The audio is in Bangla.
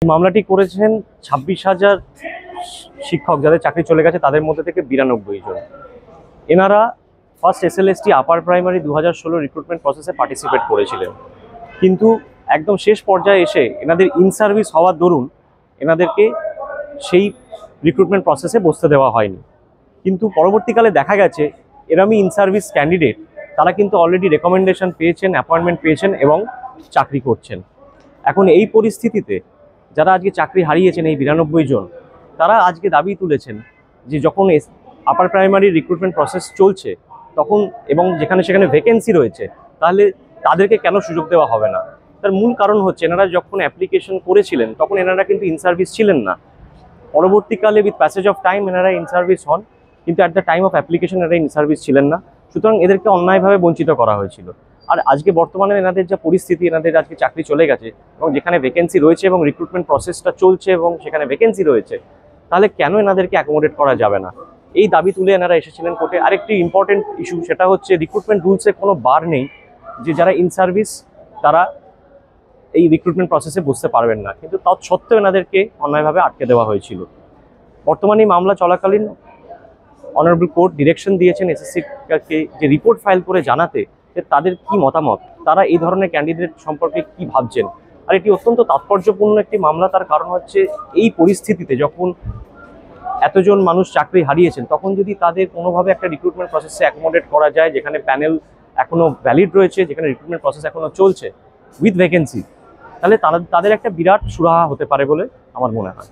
মামলাটি করেছেন 26,000 শিক্ষক যাদের চাকরি চলে গেছে তাদের মধ্যে থেকে 92 জন। এনারা first SLST upper primary 2016 recruitment প্রসেসে পার্টিসিপেট করেছিলেন, কিন্তু একদম শেষ পর্যায়ে এসে এনাদের ইন সার্ভিস হওয়ার দরুন এনাদেরকে সেই রিক্রুটমেন্ট প্রসেসে বসতে দেওয়া হয়নি। কিন্তু পরবর্তীকালে দেখা গেছে এরমই ইন সার্ভিস ক্যান্ডিডেট তারা কিন্তু অলরেডি রেকমেন্ডেশন পেয়েছেন, অ্যাপয়েন্টমেন্ট পেয়েছেন এবং চাকরি করছেন। এখন এই পরিস্থিতিতে যারা আজকে চাকরি হারিয়েছেন এই 92 জন, তারা আজকে দাবি তুলেছেন যে যখন আপার প্রাইমারি রিক্রুটমেন্ট প্রসেস চলছে তখন এবং যেখানে সেখানে ভ্যাকেন্সি রয়েছে তাহলে তাদেরকে কেন সুযোগ দেওয়া হবে না। তার মূল কারণ হচ্ছে এনারা যখন অ্যাপ্লিকেশন করেছিলেন তখন এনারা কিন্তু ইন সার্ভিস ছিলেন না। পরবর্তীকালে উইথ প্যাসেজ অফ টাইম এনারা ইন সার্ভিস হন, কিন্তু at the time of application এনারা ইন সার্ভিস ছিলেন না, সুতরাং এদেরকে অন্যায়ভাবে বঞ্চিত করা হয়েছিল। আর আজকে বর্তমানে এনাদের যা পরিস্থিতি, এনাদের আজকে চাকরি চলে গেছে এবং যেখানে ভ্যাকেন্সি রয়েছে এবং রিক্রুটমেন্ট প্রসেসটা চলছে এবং সেখানে ভ্যাকেন্সি রয়েছে, তাহলে কেন এনাদেরকে অ্যাকোমোডেট করা যাবে না, এই দাবি তুলে এনারা এসেছিলেন কোর্টে। আরেকটি ইম্পর্টেন্ট ইস্যু, সেটা হচ্ছে রিক্রুটমেন্ট রুলসে কোনো বার নেই যে যারা ইন সার্ভিস তারা এই রিক্রুটমেন্ট প্রসেসে বসতে পারবেন না, কিন্তু তৎসত্ত্বেও এনাদেরকে অন্যায়ভাবে আটকে দেওয়া হয়েছিল। বর্তমানে এই মামলা চলাকালীন অনারেবল কোর্ট ডিরেকশন দিয়েছেন এসএসসিকে যে রিপোর্ট ফাইল করে জানাতে যে তাদের কি মতামত, তারা এই ধরনের ক্যান্ডিডেট সম্পর্কে কি ভাবছেন। আর এটি অত্যন্ত তাৎপর্যপূর্ণ একটি মামলা, তার কারণ হচ্ছে এই পরিস্থিতিতে যখন এতজন মানুষ চাকরি হারিয়েছেন তখন যদি তাদের কোনোভাবে একটা রিক্রুটমেন্ট প্রসেসে অ্যাকোমোডেট করা যায়, যেখানে প্যানেল এখনো ভ্যালিড রয়েছে, যেখানে রিক্রুটমেন্ট প্রসেস এখনো চলছে উইথ ভ্যাকেন্সি, তাহলে তাদের একটা বিরাট সুরাহা হতে পারে বলে আমার মনে হয়।